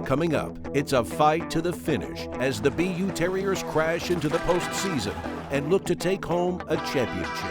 Coming up, it's a fight to the finish as the BU Terriers crash into the postseason and look to take home a championship.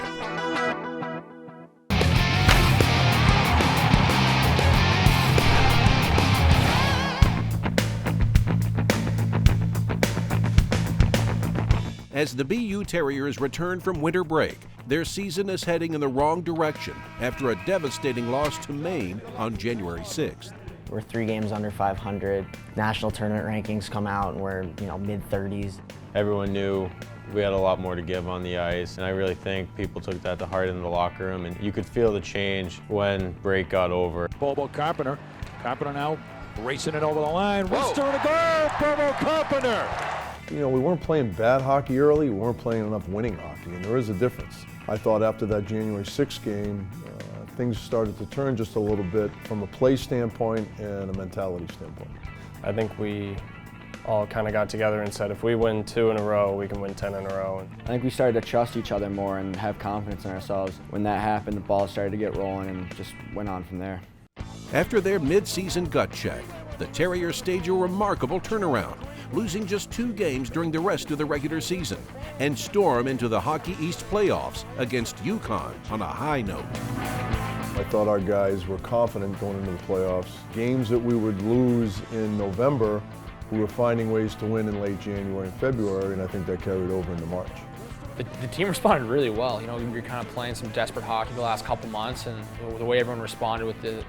As the BU Terriers return from winter break, their season is heading in the wrong direction after a devastating loss to Maine on January 6th. We're 3 games under 500. National tournament rankings come out and we're, mid-30s. Everyone knew we had a lot more to give on the ice, and I really think people took that to heart in the locker room, and you could feel the change when break got over. Bobo Carpenter. Carpenter now racing it over the line. Wrister to go! Bobo Carpenter! We weren't playing bad hockey early, we weren't playing enough winning hockey, and there is a difference. I thought after that January 6th game, things started to turn just a little bit from a play standpoint and a mentality standpoint. I think we all kind of got together and said if we win 2 in a row, we can win 10 in a row. I think we started to trust each other more and have confidence in ourselves. When that happened, the ball started to get rolling and just went on from there. After their mid-season gut check, the Terriers stage a remarkable turnaround, losing just 2 games during the rest of the regular season, and storm into the Hockey East playoffs against UConn on a high note. I thought our guys were confident going into the playoffs. Games that we would lose in November, we were finding ways to win in late January and February, and I think that carried over into March. The team responded really well. You're kind of playing some desperate hockey the last couple months, and the way everyone responded with the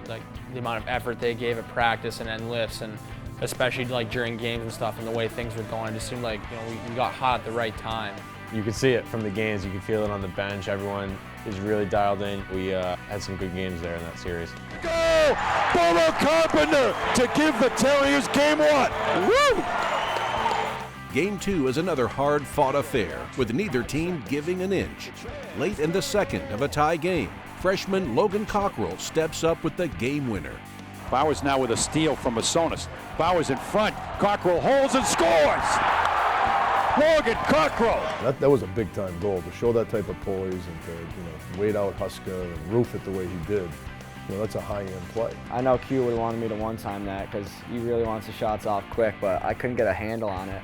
amount of effort they gave at practice and end lifts, and especially during games and stuff, and the way things were going, it just seemed like we got hot at the right time. You could see it from the games, you could feel it on the bench. Everyone is really dialed in. We had some good games there in that series. Go! Bobo Carpenter to give the Terriers game 1. Woo! Game 2 is another hard-fought affair, with neither team giving an inch. Late in the second of a tie game, freshman Logan Cockrell steps up with the game winner. Bowers now with a steal from Masonis. Bowers in front. Cockrell holds and scores! Logan Cockrell! That was a big-time goal. To show that type of poise and to wait out Huska and roof it the way he did. That's a high-end play. I know Q would have wanted me to one-time that because he really wants the shots off quick, but I couldn't get a handle on it.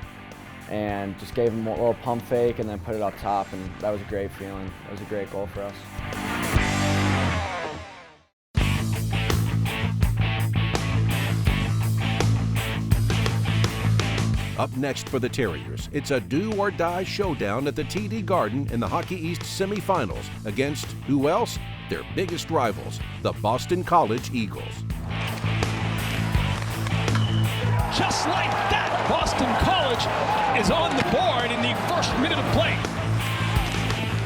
And just gave him a little pump fake and then put it up top, and that was a great feeling. It was a great goal for us. Up next for the Terriers, it's a do-or-die showdown at the TD Garden in the Hockey East semifinals against, who else? Their biggest rivals, the Boston College Eagles. Just like that, Boston College is on the board in the first minute of play.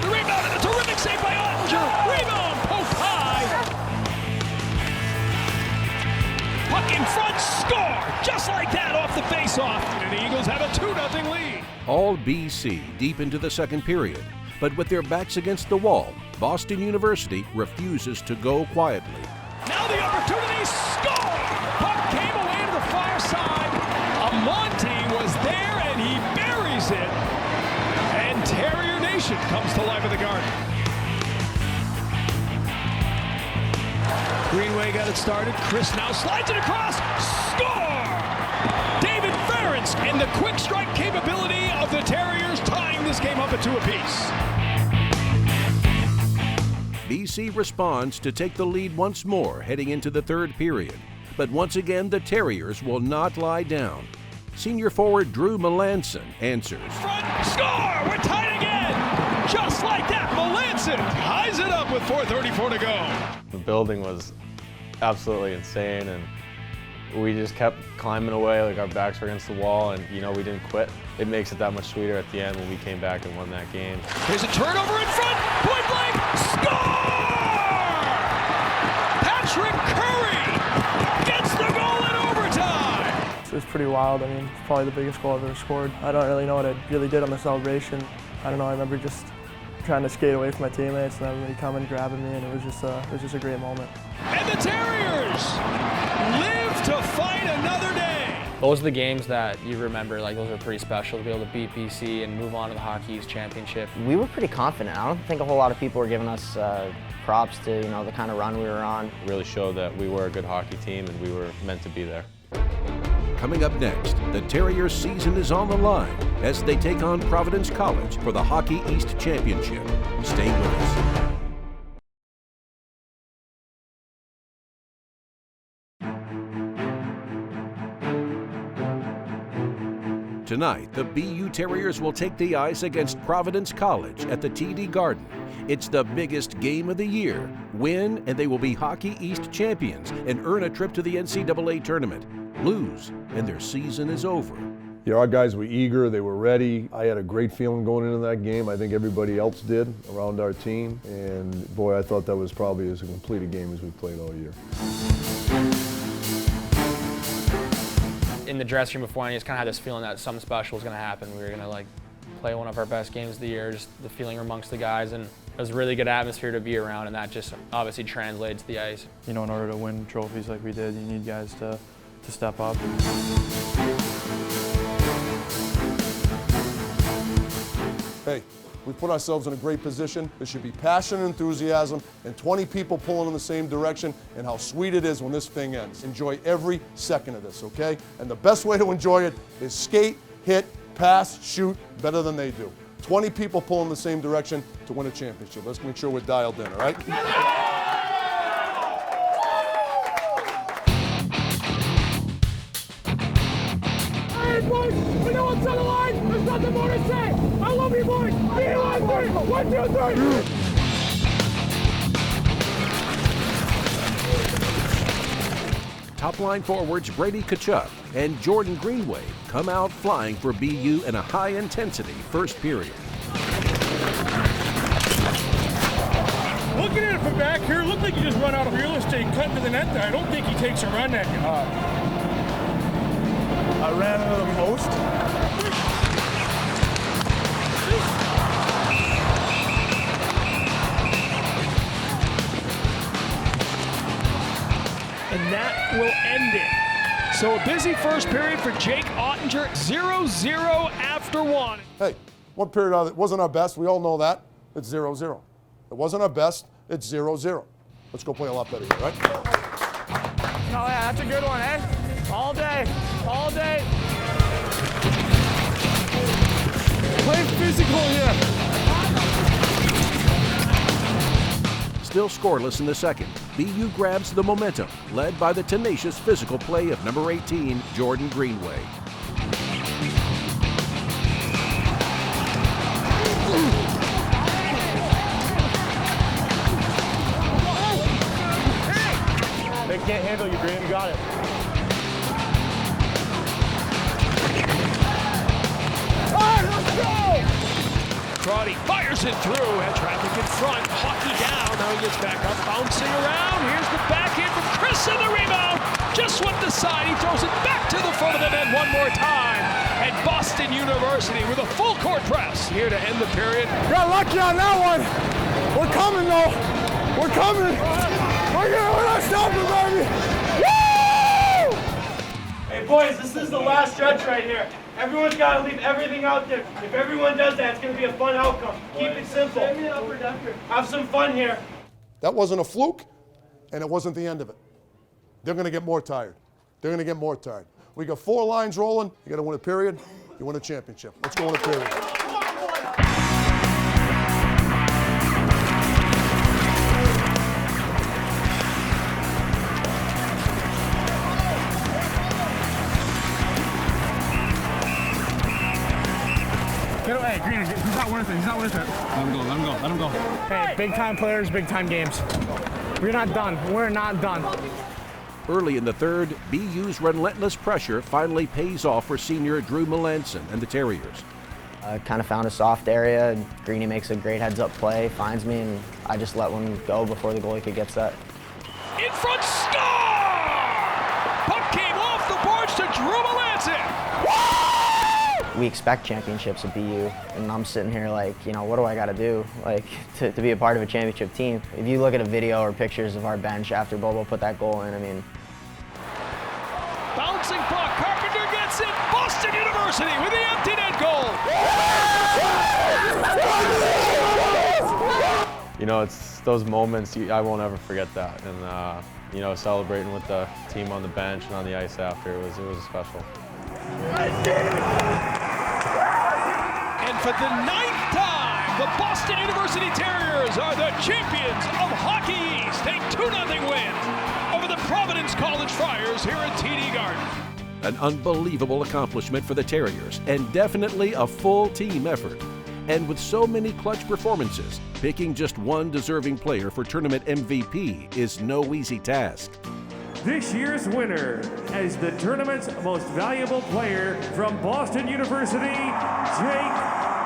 The rebound and a terrific save by Ottinger. Rebound, poke high. Puck in front, score! Just like that off the faceoff. And the Eagles have a 2-0 lead. All BC deep into the second period, but with their backs against the wall, Boston University refuses to go quietly. Now the opportunity, score! Puck came away to the far side. Monty was there and he buries it. And Terrier Nation comes to life at the Garden. Greenway got it started. Chris now slides it across. Score! David Ferentz and the quick strike capability of the Terriers tying this game up at 2 apiece. BC responds to take the lead once more heading into the third period. But once again, the Terriers will not lie down. Senior forward Drew Melanson answers. Front, score! We're tied again! Just like that, Melanson ties it up with 4:34 to go. The building was absolutely insane, and we just kept climbing away like our backs were against the wall, and we didn't quit. It makes it that much sweeter at the end when we came back and won that game. Here's a turnover in front, point blank, score! Patrick Curry gets the goal in overtime! It was pretty wild. It's probably the biggest goal I've ever scored. I don't really know what I really did on the celebration. I don't know, I remember just trying to skate away from my teammates and everybody coming and grabbing me, and it was just a great moment. And the Terriers live to fight another day. Those are the games that you remember, those are pretty special to be able to beat BC and move on to the Hockey East Championship. We were pretty confident. I don't think a whole lot of people were giving us props to the kind of run we were on. Really showed that we were a good hockey team and we were meant to be there. Coming up next, the Terriers season is on the line as they take on Providence College for the Hockey East Championship. Stay with us. Tonight, the BU Terriers will take the ice against Providence College at the TD Garden. It's the biggest game of the year. Win, and they will be Hockey East champions and earn a trip to the NCAA Tournament. Lose, and their season is over. Yeah, our guys were eager, they were ready. I had a great feeling going into that game. I think everybody else did around our team. And boy, I thought that was probably as complete a game as we played all year. In the dressing room before, I just kind of had this feeling that something special was going to happen. We were going to play one of our best games of the year, just the feeling amongst the guys, and it was a really good atmosphere to be around, and that just obviously translated to the ice. You know, in order to win trophies like we did, you need guys to step up. Hey, we put ourselves in a great position. There should be passion and enthusiasm and 20 people pulling in the same direction, and how sweet it is when this thing ends. Enjoy every second of this, okay? And the best way to enjoy it is skate, hit, pass, shoot better than they do. 20 people pulling in the same direction to win a championship. Let's make sure we're dialed in, all right? Boys, we know what's on the line. There's nothing more to say. I love you, boys. Be on three. 1, 2, 3. Top line forwards Brady Tkachuk and Jordan Greenway come out flying for BU in a high-intensity first period. Looking at it from back here, looked like you just run out of real estate cutting to the net there. I don't think he takes a run that good. I ran into the post. And that will end it. So a busy first period for Jake Ottinger, 0-0 after 1. Hey, one period out of it wasn't our best. We all know that. It's 0-0. It wasn't our best. It's 0-0. Let's go play a lot better here, right? Oh yeah, that's a good one, eh? All day, all day. Play physical here. Still scoreless in the second, BU grabs the momentum, led by the tenacious physical play of number 18, Jordan Greenway. They can't handle you, Green. You got it. Crotty fires it through, had traffic in front, hockey down, now he gets back up, bouncing around, here's the backhand from Chris and the rebound, just went to side, he throws it back to the front of the net one more time, and Boston University with a full court press here to end the period. Got lucky on that one. We're coming though. We're coming. We're not stopping, baby. Woo! Hey boys, this is the last stretch right here. Everyone's got to leave everything out there. If everyone does that, it's going to be a fun outcome. Keep it simple. Have some fun here. That wasn't a fluke, and it wasn't the end of it. They're going to get more tired. They're going to get more tired. We got 4 lines rolling. You got to win a period. You win a championship. Let's go win a period. Hey, Green, he's not worth it. He's not worth it. Let him go, let him go, let him go. Hey, big time players, big time games. We're not done. We're not done. Early in the third, BU's relentless pressure finally pays off for senior Drew Melanson and the Terriers. Kind of found a soft area. Greeny makes a great heads-up play, finds me, and I just let one go before the goalie could get set. In front, score! Puck came off the boards to Drew Melanson. We expect championships at BU, and I'm sitting here like, you know, what do I got to do to be a part of a championship team? If you look at a video or pictures of our bench after Bobo put that goal in, I mean. Bouncing puck, Carpenter gets it. Boston University with the empty net goal. You know, it's those moments, I won't ever forget that. And you know, celebrating with the team on the bench and on the ice after, it was special. And for the 9th time, the Boston University Terriers are the champions of Hockey East. A 2-0 win over the Providence College Friars here at TD Garden. An unbelievable accomplishment for the Terriers, and definitely a full team effort. And with so many clutch performances, picking just one deserving player for tournament MVP is no easy task. This year's winner is the tournament's most valuable player from Boston University, Jake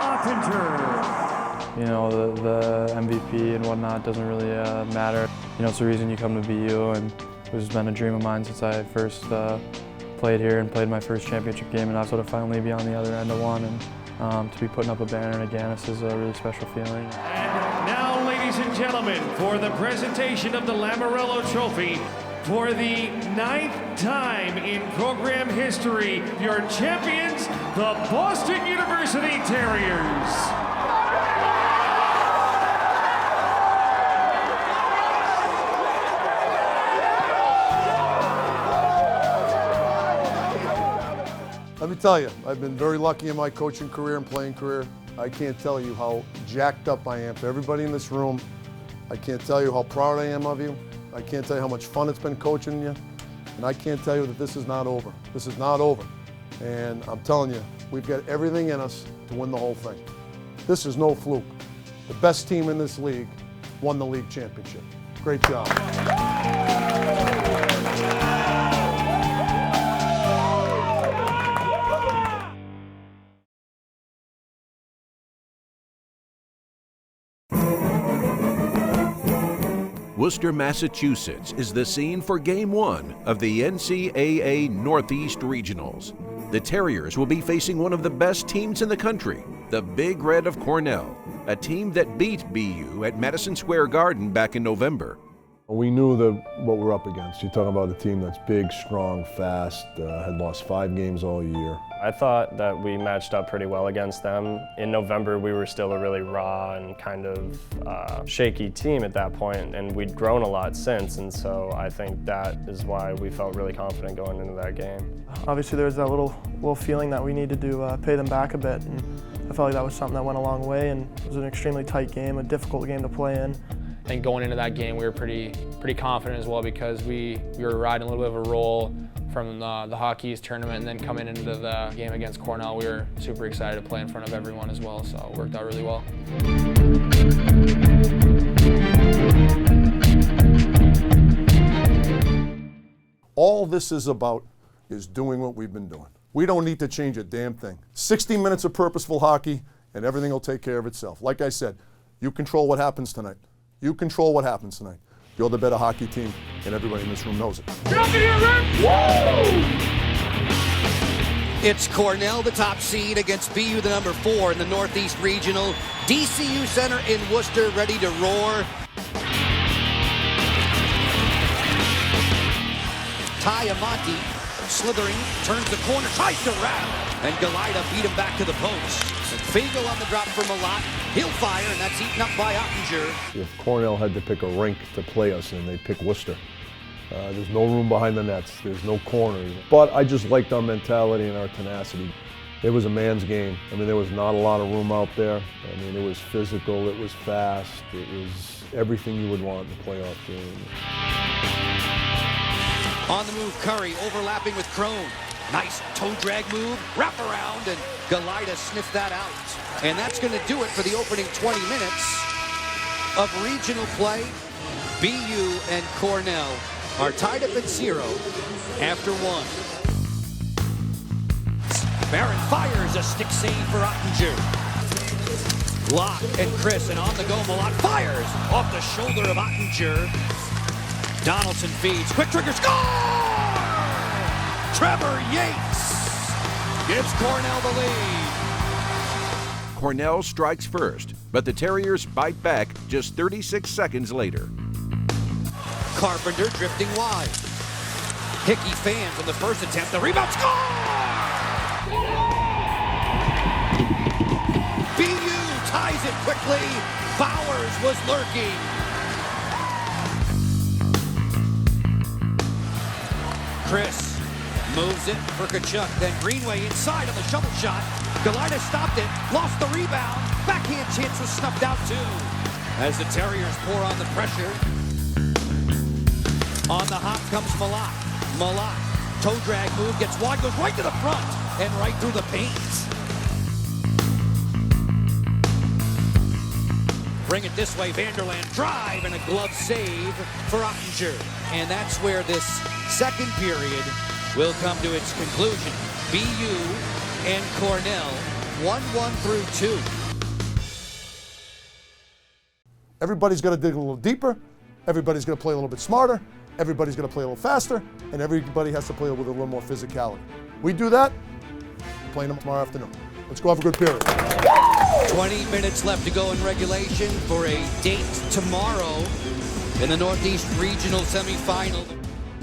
Ottinger. You know, the MVP and whatnot doesn't really matter. You know, it's the reason you come to BU, and it's been a dream of mine since I first played here and played my first championship game, and that's what to finally be on the other end of one, and to be putting up a banner in Aganis is a really special feeling. And now, ladies and gentlemen, for the presentation of the Lamoriello Trophy, for the 9th time in program history, your champions, the Boston University Terriers. Let me tell you, I've been very lucky in my coaching career and playing career. I can't tell you how jacked up I am for everybody in this room. I can't tell you how proud I am of you. I can't tell you how much fun it's been coaching you. And I can't tell you that this is not over. This is not over. And I'm telling you, we've got everything in us to win the whole thing. This is no fluke. The best team in this league won the league championship. Great job. Worcester, Massachusetts is the scene for Game 1 of the NCAA Northeast Regionals. The Terriers will be facing one of the best teams in the country, the Big Red of Cornell, a team that beat BU at Madison Square Garden back in November. We knew what we're up against. You're talking about a team that's big, strong, fast, had lost 5 games all year. I thought that we matched up pretty well against them. In November, we were still a really raw and kind of shaky team at that point, and we'd grown a lot since, and so I think that is why we felt really confident going into that game. Obviously, there was that little feeling that we needed to pay them back a bit, and I felt like that was something that went a long way, and it was an extremely tight game, a difficult game to play in. I think going into that game, we were pretty confident as well because we were riding a little bit of a roll from the Hockey East tournament, and then coming into the game against Cornell, we were super excited to play in front of everyone as well, so it worked out really well. All this is about is doing what we've been doing. We don't need to change a damn thing. 60 minutes of purposeful hockey, and everything will take care of itself. Like I said, you control what happens tonight. You control what happens tonight. You're the better hockey team, and everybody in this room knows it. Get up in here, Rick! Woo! It's Cornell, the top seed, against BU, the number 4 in the Northeast Regional. DCU Center in Worcester, ready to roar. Ty Amonte, slithering, turns the corner, tries to wrap, and Galida beat him back to the post. Fiegel on the drop from Malott. He'll fire, and that's eaten up by Ottinger. If Cornell had to pick a rink to play us in, they'd pick Worcester. There's no room behind the nets. There's no corners. But I just liked our mentality and our tenacity. It was a man's game. I mean, there was not a lot of room out there. I mean, it was physical, it was fast, it was everything you would want in a playoff game. On the move, Curry overlapping with Crone. Nice toe drag move, wrap around, and Galida sniffed that out. And that's going to do it for the opening 20 minutes of regional play. BU and Cornell are tied up at 0 after 1. Barron fires a stick save for Ottinger. Locke and Chris, and on the go, Malott fires off the shoulder of Ottinger. Donaldson feeds, quick trigger, score! Trevor Yates gives Cornell the lead. Cornell strikes first, but the Terriers bite back just 36 seconds later. Carpenter drifting wide. Hickey fans on the first attempt, the rebound, score! BU ties it quickly. Bowers was lurking. Chris moves it for Kachuk, then Greenway inside on the shovel shot. Galida stopped it, lost the rebound. Backhand chance was snuffed out too. As the Terriers pour on the pressure. On the hop comes Malak. Malak, toe drag move, gets wide, goes right to the front and right through the paint. Bring it this way, Vanderland drive and a glove save for Ottinger. And that's where this second period will come to its conclusion. BU and Cornell, 1-1 through 2. Everybody's got to dig a little deeper. Everybody's going to play a little bit smarter. Everybody's going to play a little faster. And everybody has to play with a little more physicality. We do that, playing them tomorrow afternoon. Let's go have a good period. 20 minutes left to go in regulation for a date tomorrow in the Northeast Regional Semifinal.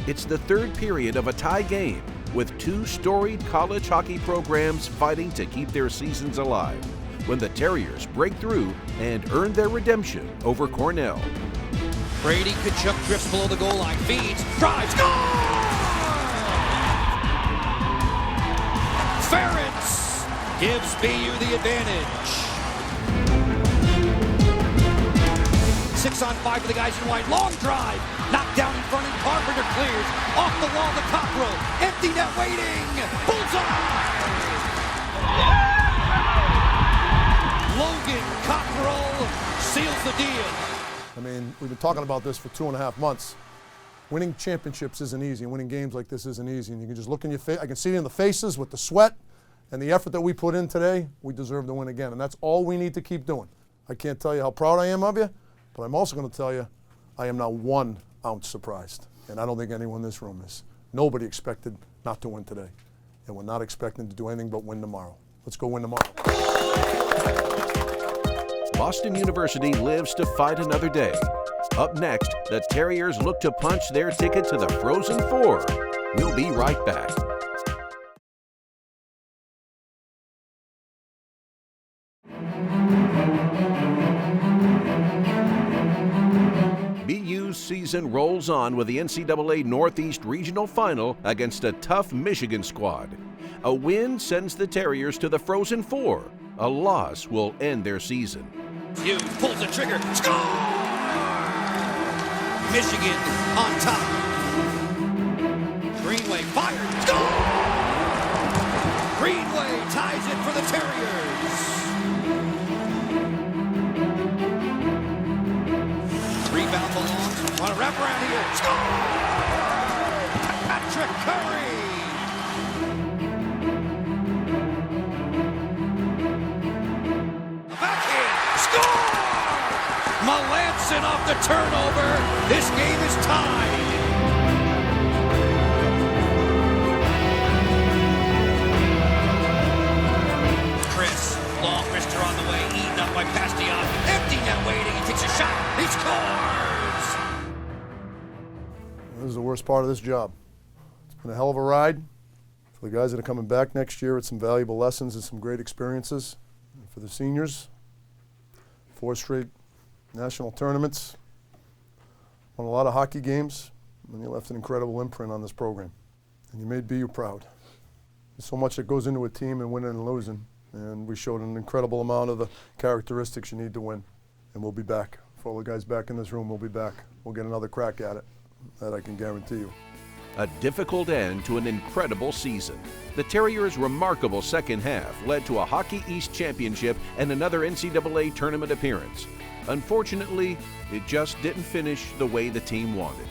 It's the third period of a tie game, with two storied college hockey programs fighting to keep their seasons alive, when the Terriers break through and earn their redemption over Cornell. Brady Kachuk drifts below the goal line, feeds, drives, score! Ferentz gives BU the advantage. 6-on-5 for the guys in white. Long drive. Knocked down in front and Carpenter clears. Off the wall to Cockrell. Empty net waiting. Bullseye! Logan Cockrell seals the deal. I mean, we've been talking about this for 2.5 months. Winning championships isn't easy, and winning games like this isn't easy. And you can just look in your face. I can see it in the faces with the sweat and the effort that we put in today. We deserve to win again, and that's all we need to keep doing. I can't tell you how proud I am of you, but I'm also going to tell you I am not 1 ounce surprised, and I don't think anyone in this room is. Nobody expected not to win today, and we're not expecting to do anything but win tomorrow. Let's go win tomorrow. Boston University lives to fight another day. Up next, the Terriers look to punch their ticket to the Frozen Four. We'll be right back. BU's season rolls on with the NCAA Northeast Regional Final against a tough Michigan squad. A win sends the Terriers to the Frozen Four. A loss will end their season. Hughes pulls the trigger. Score! Michigan on top. Greenway fired. Score! Greenway ties it for the Terriers. Rebound belongs on a wraparound here. Score! Patrick Curry. Melanson off the turnover. This game is tied. Chris, long wrister on the way, eaten up by Bastion. Empty net waiting. He takes a shot. He scores. This is the worst part of this job. It's been a hell of a ride. For the guys that are coming back next year, it's some valuable lessons and some great experiences. And for the seniors, 4 straight national tournaments, won a lot of hockey games, and you left an incredible imprint on this program. And you made BU proud. There's so much that goes into a team and winning and losing, and we showed an incredible amount of the characteristics you need to win. And we'll be back. For all the guys back in this room, we'll be back. We'll get another crack at it. That I can guarantee you. A difficult end to an incredible season. The Terriers' remarkable second half led to a Hockey East championship and another NCAA tournament appearance. Unfortunately, it just didn't finish the way the team wanted.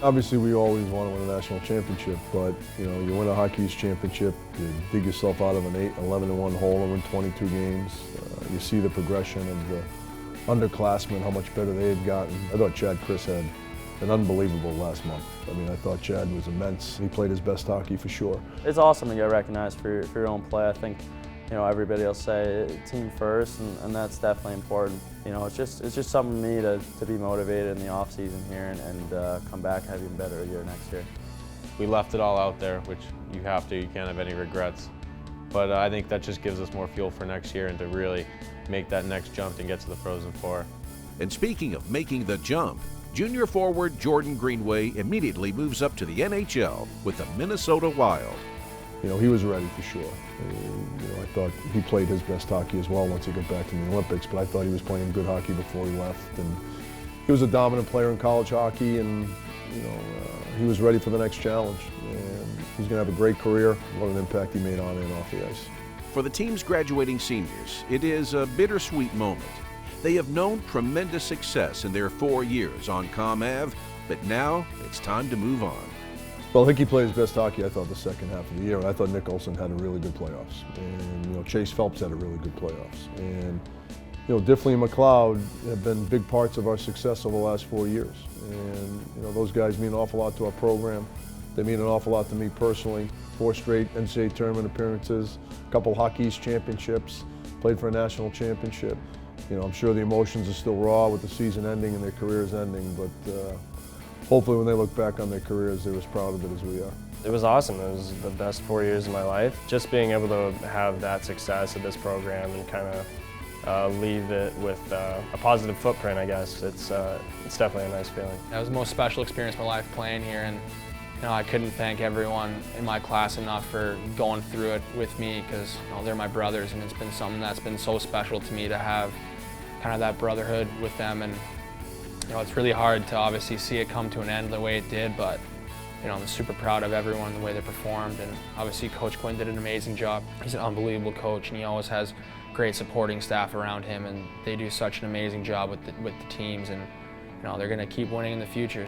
Obviously, we always want to win a national championship, but you win a Hockey East championship, you dig yourself out of an 11-1 hole and win 22 games. You see the progression of the underclassmen, how much better they had gotten. I thought Chris had an unbelievable last month. I mean, I thought Chad was immense. He played his best hockey for sure. It's awesome to get recognized for your own play. I think, everybody will say team first, and that's definitely important. It's just something for me to be motivated in the off season here and come back and have even better a year next year. We left it all out there, which you have to. You can't have any regrets. But I think that just gives us more fuel for next year and to really make that next jump and get to the Frozen Four. And speaking of making the jump, Junior forward Jordan Greenway immediately moves up to the NHL with the Minnesota Wild. You know, he was ready for sure. You know, I thought he played his best hockey as well once he got back to the Olympics, but I thought he was playing good hockey before he left. And he was a dominant player in college hockey, and you know, he was ready for the next challenge. And he's going to have a great career. What an impact he made on and off the ice. For the team's graduating seniors, it is a bittersweet moment. They have known tremendous success in their 4 years on Com Ave, but now it's time to move on. Well, Hickey played his best hockey, I thought, the second half of the year. I thought Nick Olson had a really good playoffs. And, you know, Chase Phelps had a really good playoffs. And, you know, Diffley and McLeod have been big parts of our success over the last 4 years. And, you know, those guys mean an awful lot to our program. They mean an awful lot to me personally. 4 straight NCAA Tournament appearances, a couple Hockey East championships, played for a national championship. You know, I'm sure the emotions are still raw with the season ending and their careers ending, but hopefully when they look back on their careers, they're as proud of it as we are. It was awesome. It was the best 4 years of my life. Just being able to have that success at this program and kind of leave it with a positive footprint, I guess. It's definitely a nice feeling. That was the most special experience of my life playing here, and you know, I couldn't thank everyone in my class enough for going through it with me, because you know, they're my brothers, and it's been something that's been so special to me to have kind of that brotherhood with them. And you know, it's really hard to obviously see it come to an end the way it did, but you know, I'm super proud of everyone, the way they performed, and obviously Coach Quinn did an amazing job. He's an unbelievable coach, and he always has great supporting staff around him, and they do such an amazing job with the teams, and you know, they're going to keep winning in the future.